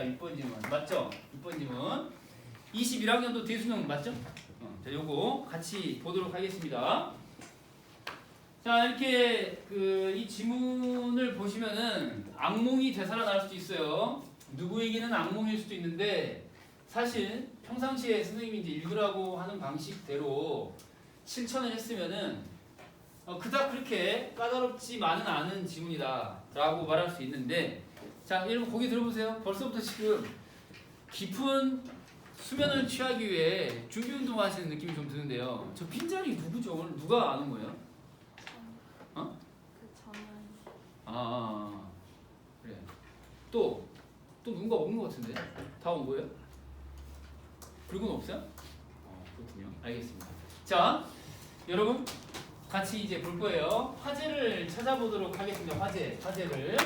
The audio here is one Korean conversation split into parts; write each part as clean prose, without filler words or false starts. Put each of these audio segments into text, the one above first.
6번 지문. 맞죠? 6번 지문. 21학년도 대수능 맞죠? 자, 요거 같이 보도록 하겠습니다. 자, 이렇게 이 지문을 보시면은 악몽이 되살아날 수도 있어요. 누구에게는 악몽일 수도 있는데 사실 평상시에 선생님이 이제 읽으라고 하는 방식대로 실천을 했으면은 그닥 그렇게 까다롭지만은 않은 지문이다 라고 말할 수 있는데, 자, 여러분 고개 들어보세요. 벌써부터 지금 깊은 수면을 취하기 위해 준비 운동 하시는 느낌이 좀 드는데요. 저 빈자리 누구죠? 오늘 누가 아는 거예요? 그래. 또 누군가 없는 것 같은데? 다 온 거예요? 그리고는 없어요? 그렇군요. 알겠습니다. 자, 여러분 같이 이제 볼 거예요. 화제를 찾아보도록 하겠습니다. 화제를.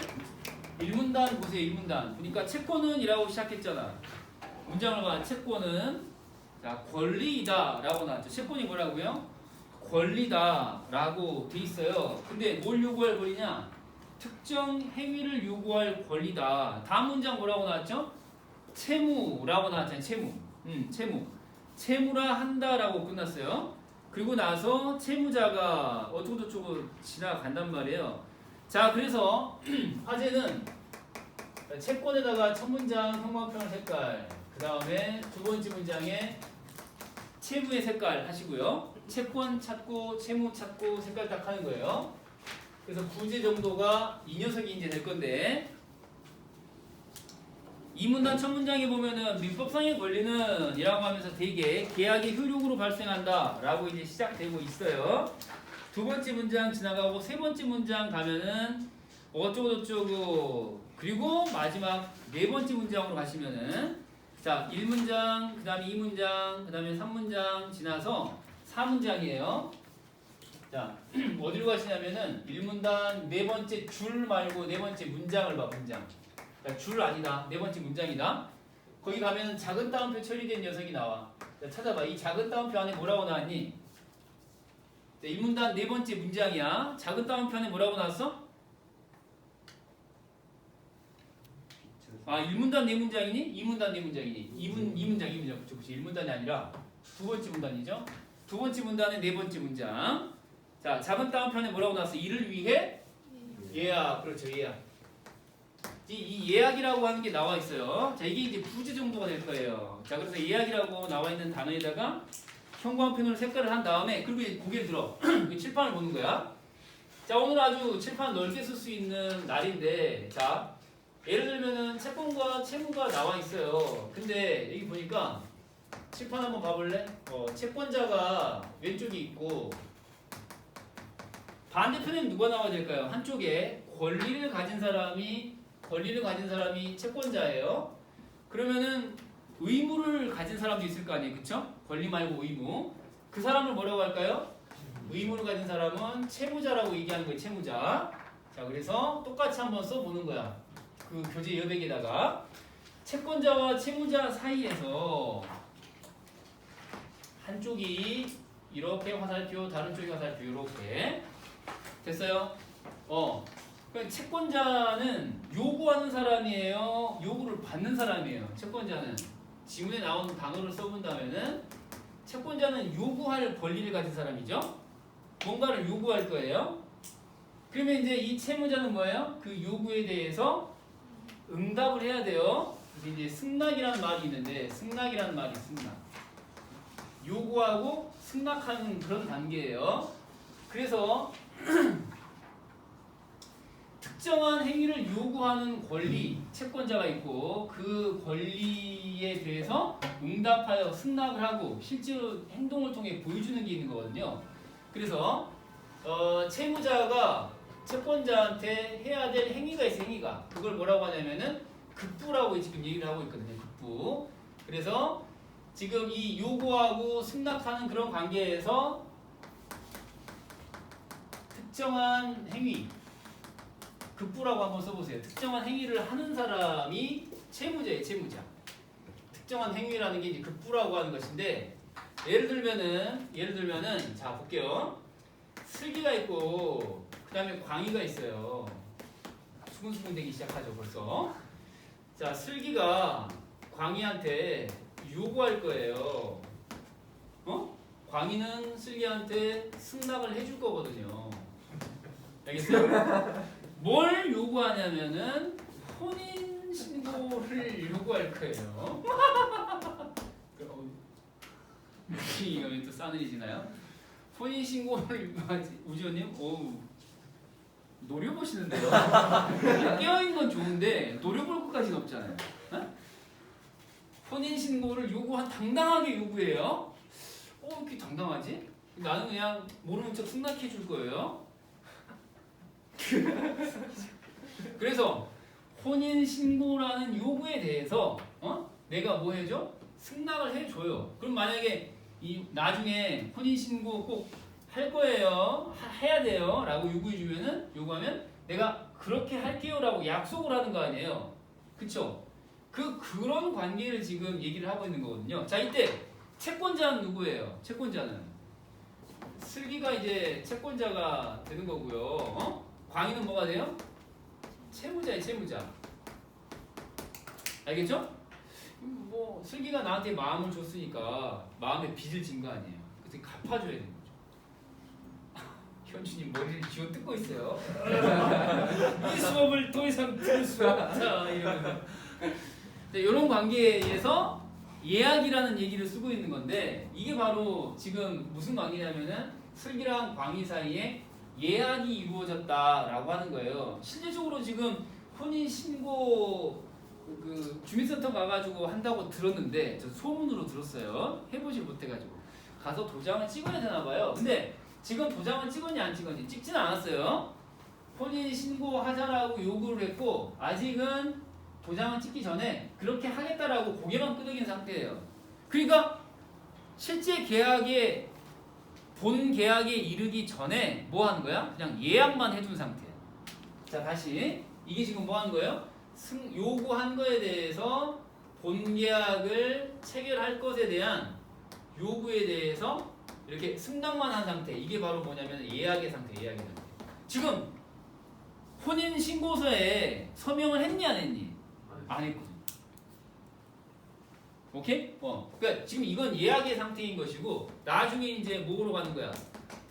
1문단 보세요. 1문단. 그러니까 채권은 이라고 시작했잖아. 문장을 봐. 채권은 자, 권리이다 라고 나왔죠. 채권이 뭐라고요? 권리다 라고 돼 있어요. 근데 뭘 요구할 권리냐? 특정 행위를 요구할 권리다. 다음 문장 뭐라고 나왔죠? 채무라고 나왔잖아요. 채무. 채무라 한다라고 끝났어요. 그리고 나서 채무자가 어쩌고저쩌고 지나간단 말이에요. 자, 그래서 화제는 채권에다가 첫 문장 형광펜 색깔, 그 다음에 두 번째 문장에 채무의 색깔 하시고요. 채권 찾고 채무 찾고 색깔 딱 하는 거예요. 그래서 구제 정도가 이 녀석이 이제 될 건데, 이 문단 첫 문장에 보면은 민법상의 권리는 이라고 하면서 대개 계약의 효력으로 발생한다 라고 이제 시작되고 있어요. 두 번째 문장 지나가고 세 번째 문장 가면은 어쩌고저쩌고, 그리고 마지막 네 번째 문장으로 가시면은 자, 1문장, 그 다음에 2문장, 그 다음에 3문장 지나서 4문장이에요. 자, 어디로 가시냐면은 1문단 네 번째 줄 말고 네 번째 문장을 봐, 문장. 자, 줄 아니다. 네 번째 문장이다. 거기 가면 작은 따옴표 처리된 녀석이 나와. 자, 찾아봐. 이 작은 따옴표 안에 뭐라고 나왔니? 자, 1문단 네 번째 문장이야. 작은 따옴표 안에 뭐라고 나왔어? 1문단 네 문장이니? 2문단 네 문장이니? 2문장. 그치, 1문단이 아니라 두 번째 문단이죠. 두 번째 문단의 네 번째 문장. 자, 작은 따옴표 안에 뭐라고 나왔어? 이를 위해? 예약. 그렇죠, 예약. 이 예약이라고 하는 게 나와 있어요. 자, 이게 이제 부제 정도가 될 거예요. 자, 그래서 예약이라고 나와 있는 단어에다가 형광펜으로 색깔을 한 다음에, 그리고 고개를 들어. 칠판을 보는 거야. 자, 오늘 아주 칠판 넓게 쓸 수 있는 날인데, 자, 예를 들면은 채권과 채무가 나와 있어요. 근데 여기 보니까 칠판 한번 봐볼래? 채권자가 왼쪽에 있고 반대편에는 누가 나와야 될까요? 한쪽에 권리를 가진 사람이 채권자예요. 그러면은 의무를 가진 사람도 있을 거 아니에요, 그쵸? 권리 말고 의무. 그 사람을 뭐라고 할까요? 의무를 가진 사람은 채무자라고 얘기하는 거예요, 채무자. 자, 그래서 똑같이 한번 써보는 거야. 그 교재 여백에다가 채권자와 채무자 사이에서 한쪽이 이렇게 화살표, 다른 쪽이 화살표, 이렇게 됐어요? 그러니까 채권자는 요구하는 사람이에요? 요구를 받는 사람이에요? 채권자는 지문에 나오는 단어를 써본다면은 채권자는 요구할 권리를 가진 사람이죠? 뭔가를 요구할 거예요? 그러면 이제 이 채무자는 뭐예요? 그 요구에 대해서 응답을 해야 돼요. 이제 승낙이라는 말이 있는데, 승낙이라는 말이 승낙. 요구하고 승낙하는 그런 단계예요. 그래서 특정한 행위를 요구하는 권리, 채권자가 있고 그 권리에 대해서 응답하여 승낙을 하고 실제로 행동을 통해 보여주는 게 있는 거거든요. 그래서 채무자가 채권자한테 해야 될 행위가 있어요. 행위가. 그걸 뭐라고 하냐면은 급부라고 지금 얘기를 하고 있거든요. 급부. 그래서 지금 이 요구하고 승낙하는 그런 관계에서 특정한 행위, 급부라고 한번 써보세요. 특정한 행위를 하는 사람이 채무자예요. 채무자. 특정한 행위라는 게 이제 급부라고 하는 것인데, 예를 들면은 자, 볼게요. 슬기가 있고 그 다음에 광희가 있어요. 수근수근 되기 시작하죠, 벌써. 자, 슬기가 광희한테 요구할 거예요. 광희는 슬기한테 승낙을 해줄 거거든요. 알겠어요? 뭘 요구하냐면은 혼인 신고를 요구할 거예요. 이거 또 싸늘해지나요? 혼인 신고를 요구하지. 우지원님, 노려보시는데요. 깨어있는 건 좋은데 노려볼 것까지는 없잖아요. 혼인 신고를 당당하게 요구해요. 이렇게 당당하지? 나는 그냥 모르는 척 승낙해 줄 거예요. 그래서 혼인 신고라는 요구에 대해서 내가 뭐 해줘? 승낙을 해줘요. 그럼 만약에 나중에 혼인 신고 꼭 할 거예요, 해야 돼요 라고 요구하면 내가 그렇게 할게요 라고 약속을 하는 거 아니에요. 그쵸? 그런 관계를 지금 얘기를 하고 있는 거거든요. 자, 이때 채권자는 누구예요? 채권자는 슬기가 이제 채권자가 되는 거고요. 광희는 뭐가 돼요? 채무자예요, 채무자. 알겠죠? 뭐 슬기가 나한테 마음을 줬으니까 마음에 빚을 진 거 아니에요. 그래서 갚아줘야 되는 거죠. 현준이 머리를 쥐어 뜯고 있어요. 이 수업을 더 이상 들을 수 없다 이러면서. 이런 관계에 의해서 예약이라는 얘기를 쓰고 있는 건데 이게 바로 지금 무슨 관계냐면은 슬기랑 광희 사이에 예약이 이루어졌다라고 하는 거예요. 실제적으로 지금 혼인 신고 주민센터 가가지고 한다고 들었는데 저 소문으로 들었어요. 해보질 못해가지고 가서 도장을 찍어야 되나 봐요. 근데 지금 도장을 찍었니 안 찍었니? 찍지는 않았어요. 혼인 신고하자라고 요구를 했고 아직은 도장을 찍기 전에 그렇게 하겠다라고 고개만 끄덕인 상태예요. 그러니까 실제 본 계약에 이르기 전에 뭐 하는 거야? 그냥 예약만 해둔 상태예요. 자, 다시 이게 지금 뭐 하는 거예요? 요구한 거에 대해서 본 계약을 체결할 것에 대한 요구에 대해서 이렇게 승낙만 한 상태. 이게 바로 뭐냐면 예약의 상태. 지금 혼인 신고서에 서명을 했니 안 했니? 안 했거든. 오케이? 그러니까 지금 이건 예약의 상태인 것이고 나중에 이제 뭐로 가는 거야?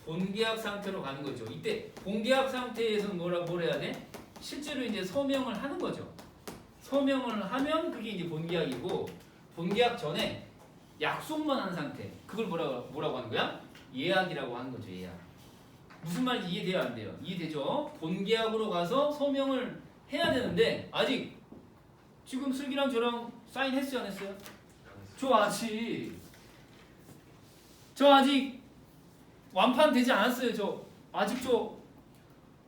본계약 상태로 가는 거죠. 이때 본계약 상태에서는 뭘 해야 돼? 실제로 이제 서명을 하는 거죠. 서명을 하면 그게 이제 본계약이고 본계약 전에 약속만 한 상태. 그걸 뭐라고 하는 거야? 예약이라고 하는 거죠. 예약. 무슨 말인지 이해돼요, 안 돼요? 이해되죠? 본계약으로 가서 서명을 해야 되는데 아직 지금 슬기랑 저랑 사인했어요, 안 했어요? 저 아직 완판되지 않았어요.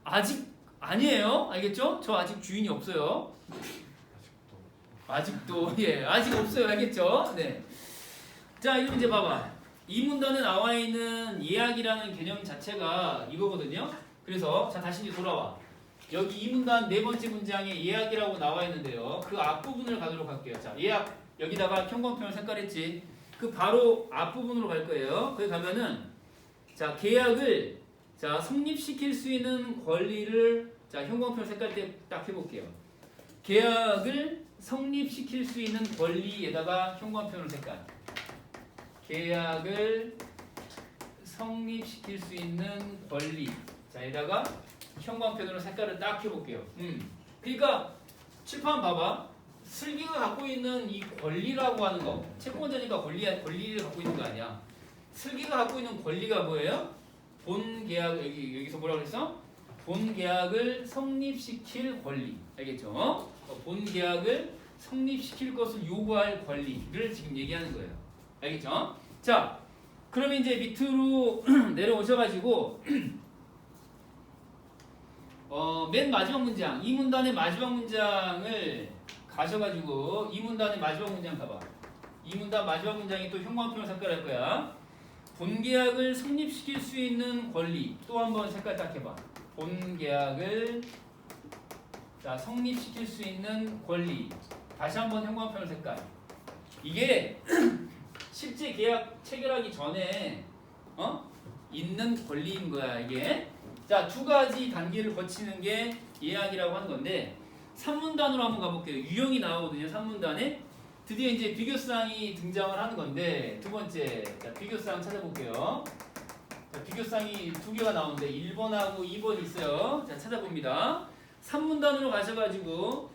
아직 아니에요. 알겠죠? 저 아직 주인이 없어요. 아직도 아직 없어요. 알겠죠? 네. 자, 이러면 이제 봐봐. 이 문단에 나와 있는 예약이라는 개념 자체가 이거거든요. 그래서 자, 다시 이제 돌아와. 여기 이 문단 네 번째 문장에 예약이라고 나와 있는데요. 그 앞부분을 가도록 할게요. 자, 예약 여기다가 형광펜을 색깔했지. 그 바로 앞부분으로 갈 거예요. 거기 가면은 자, 계약을 성립시킬 수 있는 권리를 형광펜 색깔 때 딱 해볼게요. 계약을 성립시킬 수 있는 권리에다가 형광펜으로 색깔. 계약을 성립시킬 수 있는 권리. 자, 여기다가 형광펜으로 색깔을 딱 해볼게요. 그러니까 칠판 봐봐. 슬기가 갖고 있는 이 권리라고 하는 거. 채권자니까 권리를 갖고 있는 거 아니야. 슬기가 갖고 있는 권리가 뭐예요? 본 계약 여기서 뭐라고 그랬어? 본 계약을 성립시킬 권리. 알겠죠? 본 계약을 성립시킬 것을 요구할 권리를 지금 얘기하는 거예요. 알겠죠? 자, 그러면 이제 밑으로 내려오셔가지고 맨 마지막 문장, 이 문단의 마지막 문장을 가셔가지고 이 문단의 마지막 문장 가봐. 이 문단 마지막 문장이 또 형광펜으로 색깔할 거야. 본 계약을 성립시킬 수 있는 권리. 또 한번 색깔 딱 해봐. 본 계약을 성립시킬 수 있는 권리. 다시 한번 형광펜으로 색깔. 이게 실제 계약 체결하기 전에 있는 권리인 거야 이게. 자, 두 가지 단계를 거치는 게 예약이라고 하는 건데 3문단으로 한번 가볼게요. 유형이 나오거든요. 3문단에 드디어 이제 비교쌍이 등장을 하는 건데 두 번째 자, 비교쌍 찾아볼게요. 자, 비교쌍이 두 개가 나오는데 1번하고 2번 있어요. 자, 찾아봅니다. 3문단으로 가셔가지고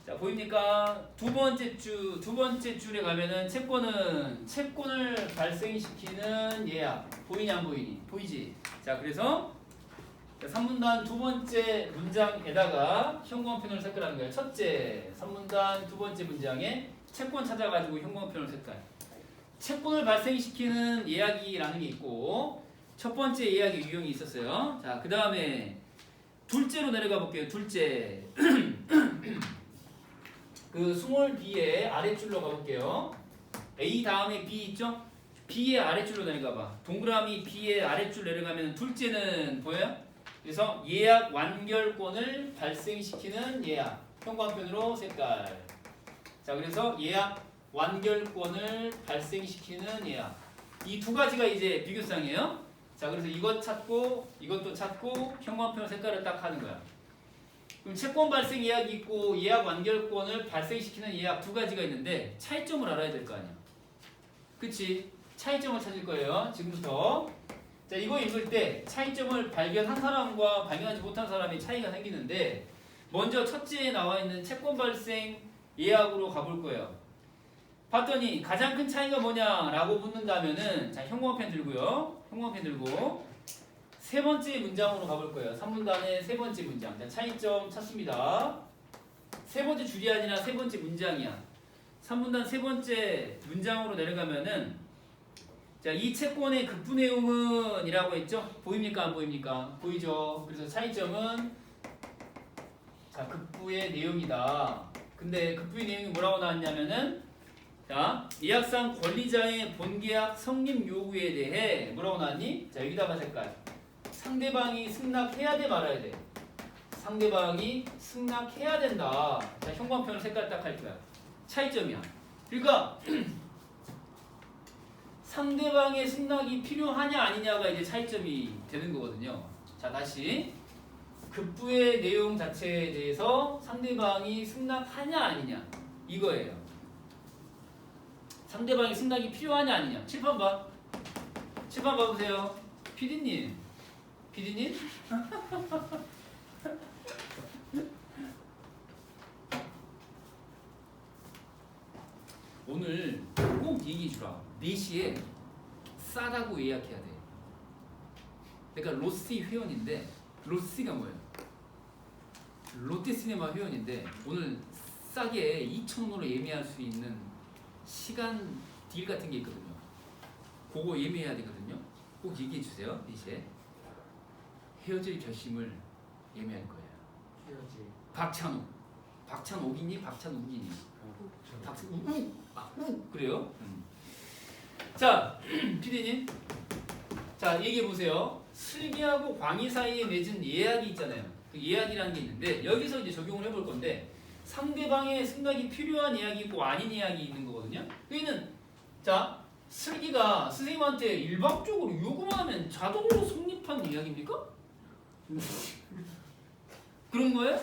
자, 보입니까? 두 번째 줄에 가면은 채권을 발생시키는 예약. 보이니 안 보이니? 보이지? 자, 그래서 3문단 두 번째 문장에다가 형광펜으로 색깔하는 거예요. 첫째, 3문단 두 번째 문장에 채권 찾아가지고 형광펜으로 색깔. 채권을 발생시키는 예약이라는 게 있고 첫 번째 예약의 유형이 있었어요. 자, 그 다음에 둘째로 내려가 볼게요. 둘째. 그 스몰 b의 아랫줄로 가볼게요. A 다음에 B 있죠? B의 아랫줄로 내려가봐. 동그라미 B의 아랫줄 내려가면 둘째는 보여요? 그래서 예약 완결권을 발생시키는 예약. 형광펜으로 색깔. 자, 그래서 예약 완결권을 발생시키는 예약. 이 두 가지가 이제 비교쌍이에요. 자, 그래서 이것 찾고 이것도 찾고 형광펜으로 색깔을 딱 하는 거야. 그럼 채권 발생 예약이 있고 예약 완결권을 발생시키는 예약 두 가지가 있는데 차이점을 알아야 될 거 아니야. 그치? 차이점을 찾을 거예요. 지금부터. 자, 이거 읽을 때 차이점을 발견한 사람과 발견하지 못한 사람의 차이가 생기는데 먼저 첫째에 나와 있는 채권 발생 예약으로 가볼 거예요. 봤더니 가장 큰 차이가 뭐냐라고 묻는다면은 자, 형광펜 들고요. 형광펜 들고 세 번째 문장으로 가볼 거예요. 3문단의 세 번째 문장. 자, 차이점 찾습니다. 세 번째 줄이 아니라 세 번째 문장이야. 3문단 세 번째 문장으로 내려가면은 자, 이 채권의 급부 내용은 이라고 했죠? 보입니까? 안 보입니까? 보이죠? 그래서 차이점은 자, 급부의 내용이다. 근데 급부의 내용이 뭐라고 나왔냐면은 자, 예약상 권리자의 본계약 성립 요구에 대해 뭐라고 나왔니? 자, 여기다가 색깔. 상대방이 승낙해야 돼 말아야 돼? 상대방이 승낙해야 된다. 자, 형광펜으로 색깔 딱 할 거야. 차이점이야. 그러니까 상대방의 승낙이 필요하냐 아니냐가 이제 차이점이 되는 거거든요. 자, 다시 급부의 내용 자체에 대해서 상대방이 승낙하냐 아니냐 이거예요. 상대방의 승낙이 필요하냐 아니냐. 칠판 봐. 칠판 봐보세요. PD님. 오늘 꼭 얘기해주라. 4시에 싸다고 예약해야 돼. 내가 로시 회원인데 로시가 뭐예요? 롯데시네마 회원인데 오늘 싸게 2,000원으로 예매할 수 있는 시간 딜 같은 게 있거든요. 그거 예매해야 되거든요. 꼭 얘기해주세요. 4시에 헤어질 결심을 예매할 거예요. 헤어질. 박찬옥이니? 박찬욱이니? 그래요? 자, PD님. 자, 얘기해보세요. 슬기하고 광희 사이에 맺은 예약이 있잖아요. 그 예약이라는 게 있는데 여기서 이제 적용을 해볼 건데 상대방의 승낙이 필요한 예약이 있고 아닌 예약이 있는 거거든요. 여기는 자, 슬기가 선생님한테 일방적으로 요구만 하면 자동으로 성립한 예약입니까? 그런 거예요?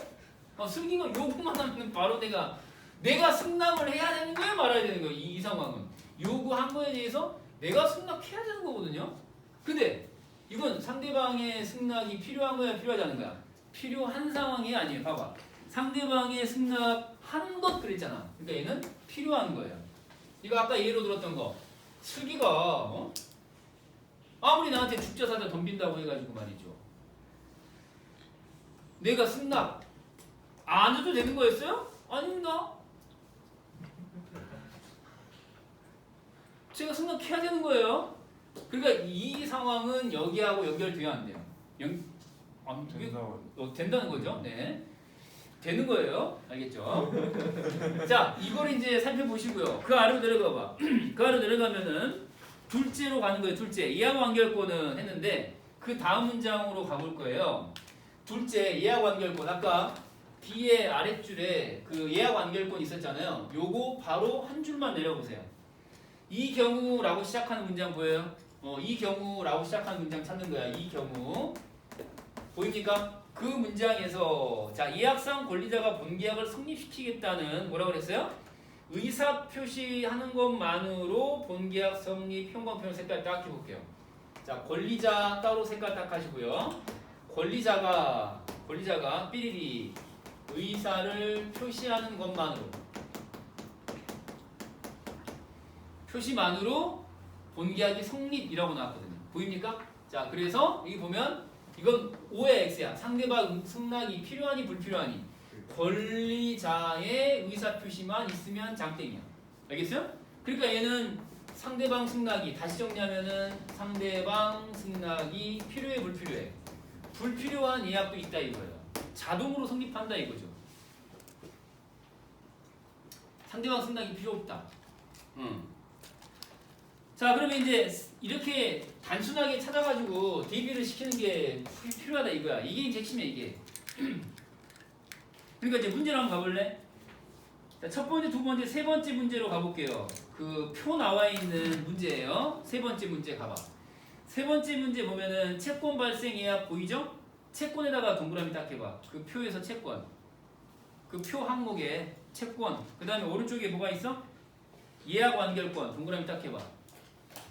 슬기가 요구만 하면 바로 내가 승낙을 해야 되는 거예요? 말아야 되는 거예요? 이 상황은 요구한 거에 대해서 내가 승낙해야 되는 거거든요. 근데 이건 상대방의 승낙이 필요한 거야 필요하지 않은 거야? 필요한 상황이 아니에요. 봐봐. 상대방의 승낙한 것 그랬잖아. 그러니까 얘는 필요한 거예요. 이거 아까 예로 들었던 거. 슬기가 아무리 나한테 죽자사자 덤빈다고 해가지고 말이죠. 내가 승낙 안 해도 되는 거였어요? 아닙니다. 제가 승낙해야 되는 거예요. 그러니까 이 상황은 여기하고 연결돼야 안 돼요. 된다는 거죠? 네. 되는 거예요. 알겠죠? 자, 이걸 이제 살펴보시고요. 그 아래로 내려가 봐. 그 아래로 내려가면은 둘째로 가는 거예요. 둘째. 예약 완결권은 했는데 그 다음 문장으로 가볼 거예요. 둘째, 예약 완결권. 아까 B의 아랫줄에 그 예약 완결권 있었잖아요. 요거 바로 한 줄만 내려보세요. 이 경우라고 시작하는 문장 보여요? 이 경우라고 시작하는 문장 찾는 거야. 이 경우. 보입니까? 그 문장에서 자 예약상 권리자가 본계약을 성립시키겠다는 뭐라고 그랬어요? 의사 표시하는 것만으로 본계약 성립 현관표현 색깔 딱 해볼게요. 자 권리자 따로 색깔 딱 하시고요. 권리자가 삐리리 의사를 표시하는 표시만으로 본계약이 성립이라고 나왔거든요. 보입니까? 자 그래서 여기 보면 이건 O야 X야. 상대방 승낙이 필요하니 불필요하니 권리자의 의사표시만 있으면 장땡이야. 알겠어요? 그러니까 얘는 상대방 승낙이 다시 정리하면은 상대방 승낙이 필요해 불필요해? 불필요한 예약도 있다 이거예요. 자동으로 성립한다 이거죠. 상대방 승낙이 필요 없다. 자 그러면 이제 이렇게 단순하게 찾아가지고 대비를 시키는 게 필요하다 이거야. 이게 이제 핵심이야 이게. 그러니까 이제 문제로 한번 가볼래? 자, 첫 번째, 두 번째, 세 번째 문제로 가볼게요. 그 표 나와 있는 문제예요. 세 번째 문제 가봐. 세 번째 문제 보면은 채권 발생 예약 보이죠? 채권에다가 동그라미 딱 해봐. 그 표에서 채권. 그 표 항목에 채권. 그 다음에 오른쪽에 뭐가 있어? 예약 완결권. 동그라미 딱 해봐.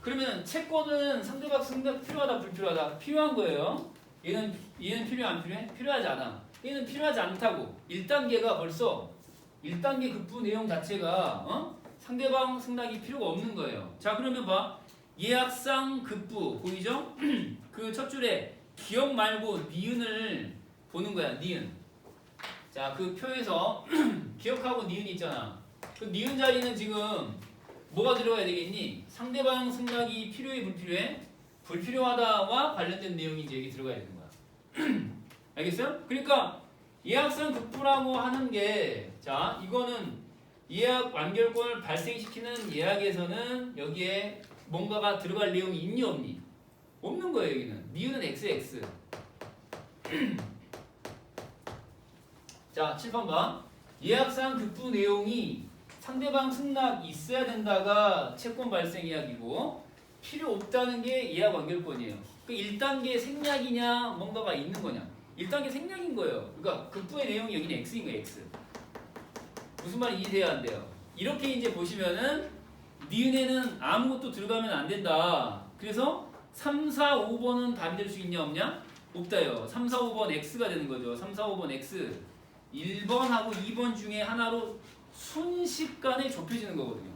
그러면 채권은 상대방 승낙 필요하다 불필요하다? 필요한 거예요. 얘는 필요 안 필요해? 필요하지 않아. 얘는 필요하지 않다고. 1단계가 벌써 1단계 급부 내용 자체가 상대방 승낙이 필요가 없는 거예요. 자 그러면 봐. 예약상 급부 보이죠? 그 첫 줄에 기억 말고 니은을 보는 거야. 니은. 자 그 표에서 기억하고 니은이 있잖아. 그 니은 자리는 지금 뭐가 들어가야 되겠니? 상대방 승낙이 필요해 불필요해? 불필요하다와 관련된 내용이 이제 여기 들어가야 되는 거야. 알겠어요? 그러니까 예약상 급부라고 하는 게 자 이거는 예약 완결권을 발생시키는 예약에서는 여기에 뭔가가 들어갈 내용이 있니 없니? 없는 거예요 여기는. 니은은 XX. 자 7번 봐. 예약상 급부 내용이 상대방 승낙 있어야 된다가 채권 발생 예약이고 필요 없다는 게 예약 완결권이에요. 그 1단계 생략이냐 뭔가가 있는 거냐. 1단계 생략인 거예요. 그러니까 급부의 내용이 여기는 X인 거예요. X. 무슨 말인지 이해돼야 안 돼요. 이렇게 이제 보시면은 니은에는 아무것도 들어가면 안 된다. 그래서 3, 4, 5번은 답이 될 수 있냐 없냐? 없다요. 3, 4, 5번 X가 되는 거죠. 3, 4, 5번 X. 1번하고 2번 중에 하나로 순식간에 좁혀지는 거거든요.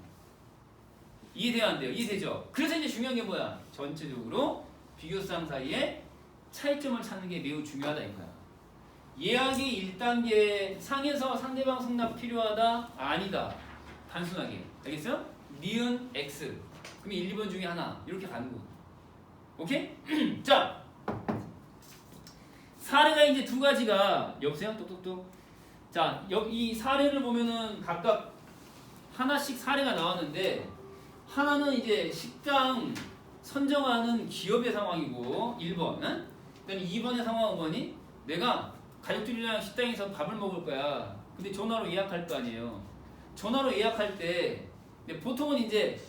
이해돼야 안 돼요? 이해되죠? 그래서 이제 중요한 게 뭐야? 전체적으로 비교상 사이에 차이점을 찾는 게 매우 중요하다 이거야. 예약이 1단계 상에서 상대방 승낙 필요하다? 아니다. 단순하게. 알겠어요? 니은 X. 그럼 1, 2번 중에 하나. 이렇게 가는 거. 오케이? 자. 사례가 이제 두 가지가 여보세요? 똑똑똑. 자, 이 사례를 보면은 각각 하나씩 사례가 나왔는데 하나는 이제 식당 선정하는 기업의 상황이고 1번. 그다음에 2번의 상황은 뭐니? 내가 가족들이랑 식당에서 밥을 먹을 거야. 근데 전화로 예약할 거 아니에요. 전화로 예약할 때 보통은 이제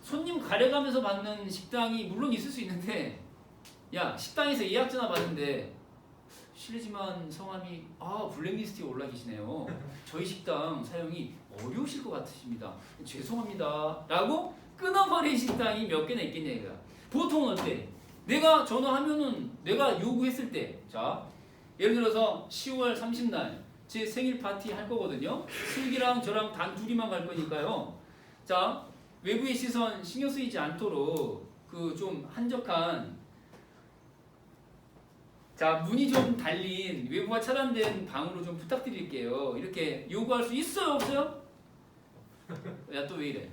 손님 가려가면서 받는 식당이 물론 있을 수 있는데 야 식당에서 예약 전화 받는데 실례지만 성함이 블랙리스트에 올라 계시네요. 저희 식당 사용이 어려우실 것 같으십니다. 죄송합니다. 라고 끊어버린 식당이 몇 개나 있겠냐 이거야. 보통은 어때? 내가 전화하면은 내가 요구했을 때 자 예를 들어서 10월 30날 제 생일 파티 할 거거든요. 슬기랑 저랑 단 둘이만 갈 거니까요. 자 외부의 시선 신경 쓰이지 않도록 그 좀 한적한 자 문이 좀 달린 외부가 차단된 방으로 좀 부탁드릴게요. 이렇게 요구할 수 있어요 없어요? 야 또 왜 이래?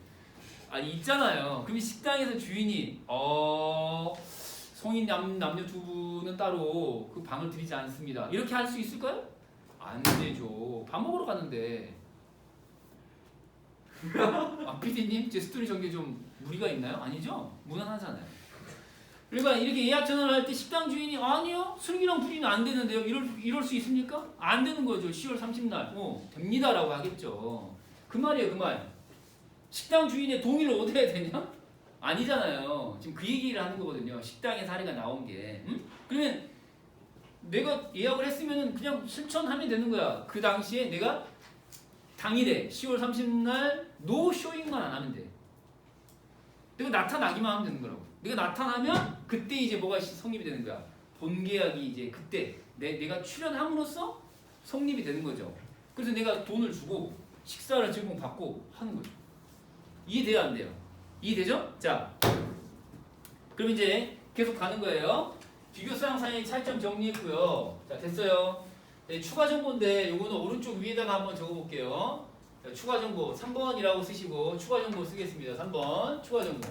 아니 있잖아요. 그럼 식당에서 주인이 성인 남녀 두 분은 따로 그 방을 드리지 않습니다. 이렇게 할 수 있을까요? 안 되죠. 밥 먹으러 갔는데. PD님 제 스토리 전개 좀 무리가 있나요? 아니죠? 무난하잖아요. 그러니까 이렇게 예약 전화를 할 때 식당 주인이 아니요 슬기랑 부리는 안 되는데요. 이럴 수 있습니까? 안 되는 거죠. 10월 30날 됩니다라고 하겠죠. 그 말이에요 그 말. 식당 주인의 동의를 얻어야 되냐? 아니잖아요. 지금 그 얘기를 하는 거거든요. 식당의 사례가 나온 게. 그러면 내가 예약을 했으면은 그냥 실천하면 되는 거야. 그 당시에 내가 당일에 10월 30날 노 쇼잉만 안 하면 돼. 내가 나타나기만 하면 되는 거라고. 내가 나타나면 그때 이제 뭐가 성립이 되는 거야. 본계약이 이제 그때 내가 출연함으로써 성립이 되는 거죠. 그래서 내가 돈을 주고 식사를 제공받고 하는 거죠. 이해돼요, 안 돼요? 이해되죠? 자, 그럼 이제 계속 가는 거예요. 비교사항 사이의 차이점 정리했고요. 자, 됐어요. 네, 추가 정보인데 요거는 오른쪽 위에다가 한번 적어볼게요. 자, 추가 정보 3번이라고 쓰시고 추가 정보 쓰겠습니다. 3번 추가 정보.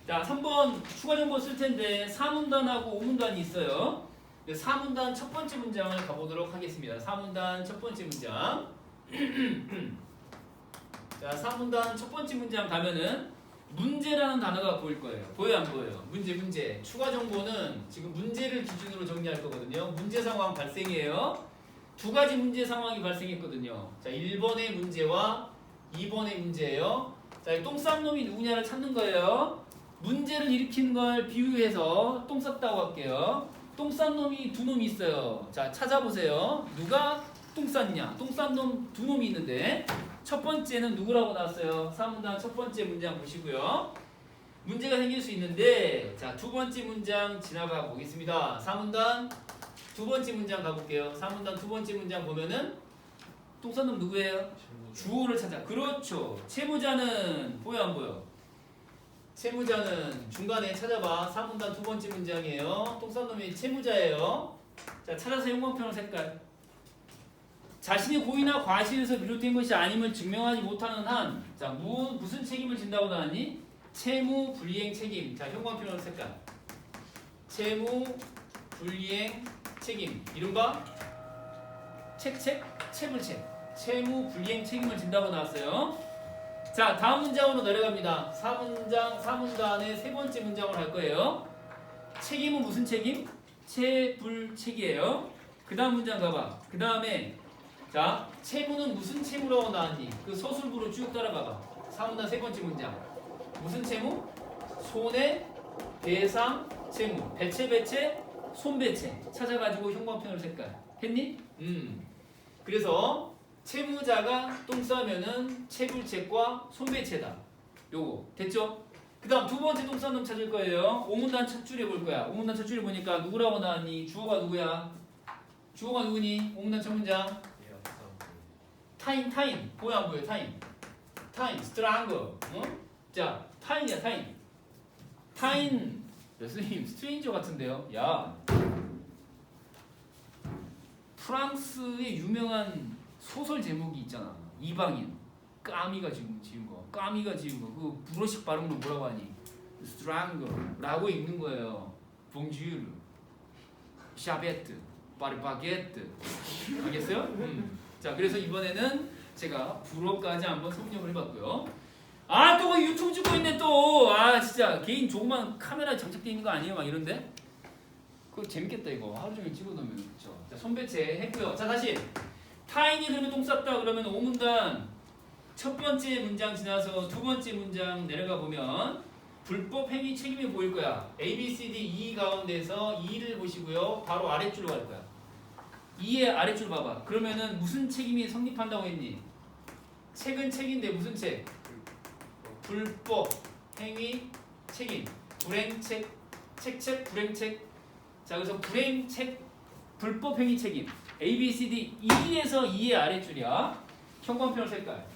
자, 3번 추가 정보 쓸 텐데 4문단하고 5문단이 있어요. 4문단 첫 번째 문장을 가보도록 하겠습니다. 4문단 첫 번째 문장. 자, 4문단 첫 번째 문장 가면은 문제라는 단어가 보일 거예요. 보여요, 안 보여요? 문제. 추가 정보는 지금 문제를 기준으로 정리할 거거든요. 문제 상황 발생이에요. 두 가지 문제 상황이 발생했거든요. 자, 1번의 문제와 2번의 문제예요. 자, 똥 싼 놈이 누구냐를 찾는 거예요. 문제를 일으킨 걸 비유해서 똥 쌌다고 할게요. 똥 싼 놈이 두 놈이 있어요. 자, 찾아보세요. 누가 똥 쌌냐? 똥 싼 놈 두 놈이 있는데 첫 번째는 누구라고 나왔어요? 3문단 첫 번째 문장 보시고요. 문제가 생길 수 있는데 자, 두 번째 문장 지나가 보겠습니다. 3문단 두 번째 문장 가볼게요. 3문단 두 번째 문장 보면은 똥 싼 놈 누구예요? 주어를 찾아. 그렇죠. 채무자는 보여 안 보여? 채무자는 중간에 찾아봐. 3문단 두 번째 문장이에요. 똥 싼 놈이 채무자예요. 자, 찾아서 형광펜으로 색깔. 자신의 고의나 과실에서 비롯된 것이 아님을 증명하지 못하는 한, 자, 무슨 책임을 진다고 나왔니? 채무 불이행 책임. 자, 형광펜으로 색깔. 채무 불이행 책임. 이른바 채불책. 채무 불이행 책임을 진다고 나왔어요. 자, 다음 문장으로 내려갑니다. 4문단의 세 번째 문장을 할 거예요. 책임은 무슨 책임? 채불책이에요. 그 다음 문장 가봐. 그 다음에 자, 채무는 무슨 채무라고 나왔니? 그 서술부로 쭉 따라가봐. 4문단 세 번째 문장. 무슨 채무? 손해배상 채무. 배채, 손배채. 찾아가지고 형광펜으로 색깔. 했니? 그래서 채무자가 똥 싸면은 채불책과 손배채다. 요거 됐죠? 그 다음 두 번째 똥 싼 놈 찾을 거예요. 5문단 첫 줄에 볼 거야. 5문단 첫 줄에 보니까 누구라고 나왔니? 주어가 누구야? 주어가 누구니? 5문단 첫 문장. 타임. 보여 안 보여? 타임. 스트랑글. 어? 자, 타임이야, 타임. 선생님, 스트레인저 같은데요? 야. 프랑스의 유명한 소설 제목이 있잖아. 이방인. 까미가 지은 거. 그 불어식 발음으로 뭐라고 하니? 스트랑글라고 읽는 거예요. 봉주르. 샤베트. 바르바게트. 알겠어요? 자, 그래서 이번에는 제가 불어까지 한번 섭렵을 해봤고요. 아, 또 유튜브 찍고 있네 또. 아, 진짜 개인 조그만 카메라 장착되어 있는 거 아니에요? 막 이런데? 그거 재밌겠다 이거. 하루 종일 찍어놓으면. 그쵸? 자, 손배채 했고요. 자, 다시 타인이 그러면 똥 쌌다 그러면 5문단 첫 번째 문장 지나서 두 번째 문장 내려가 보면 불법 행위 책임이 보일 거야. A, B, C, D, E 가운데서 E를 보시고요. 바로 아랫줄로 갈 거야. 2의 아랫줄 봐봐. 그러면은 무슨 책임이 성립한다고 했니? 책은 책인데 무슨 책? 불법 행위 책임. 불행책, 불행책. 자, 그래서 불행책, 불법 행위 책임. A, B, C, D, E에서 2의 아랫줄이야. 형광펜으로 색깔.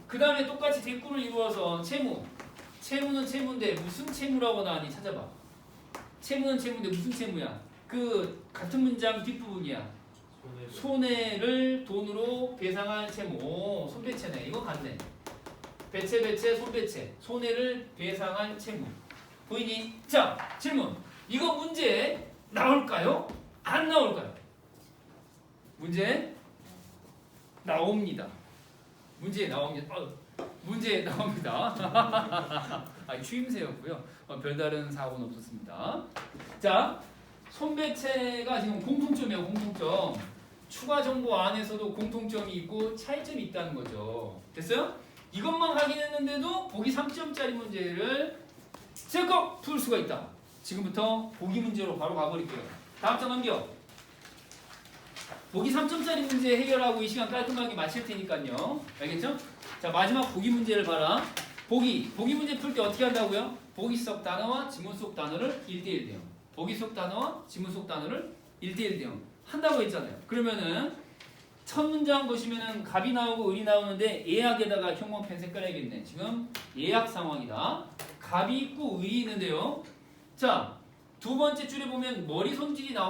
그 다음에 똑같이 대꾸를 이루어서 채무. 채무는 채무인데 무슨 채무라고 나왔니? 찾아봐. 채무는 채무인데 무슨 채무야? 그 같은 문장 뒷부분이야. 손해를 돈으로 배상할 채무. 오, 손배채네. 이거 같네. 배채, 손배채. 손해를 배상할 채무. 보이니? 자, 질문. 이거 문제 나올까요? 안 나올까요? 문제 나옵니다. 문제 나옵니다. 아, 추임새였고요. 별다른 사고는 없었습니다. 자, 손배채가 지금 공통점이에요. 공통점. 추가 정보 안에서도 공통점이 있고 차이점이 있다는 거죠. 됐어요? 이것만 확인했는데도 보기 3점짜리 문제를 제거 풀 수가 있다. 지금부터 보기 문제로 바로 가버릴게요. 다음 장 넘겨. 보기 3점짜리 문제 해결하고 이 시간 깔끔하게 마칠 테니까요. 알겠죠? 자, 마지막 보기 문제를 봐라. 보기 문제 풀 때 어떻게 한다고요? 보기 속 단어와 지문 속 단어를 1대1 대응. 보기 속 단어와 지문 속 단어를 1대1 대응 한다고 했잖아요. 그러면은 첫 문장 보시면은 갑이 나오고 을이 나오는데 예약에다가 형광펜 색깔 해야겠네. 지금 예약 상황이다. 갑이 있고 을이 있는데요. 자, 두 번째 줄에 보면 머리 손질이 나올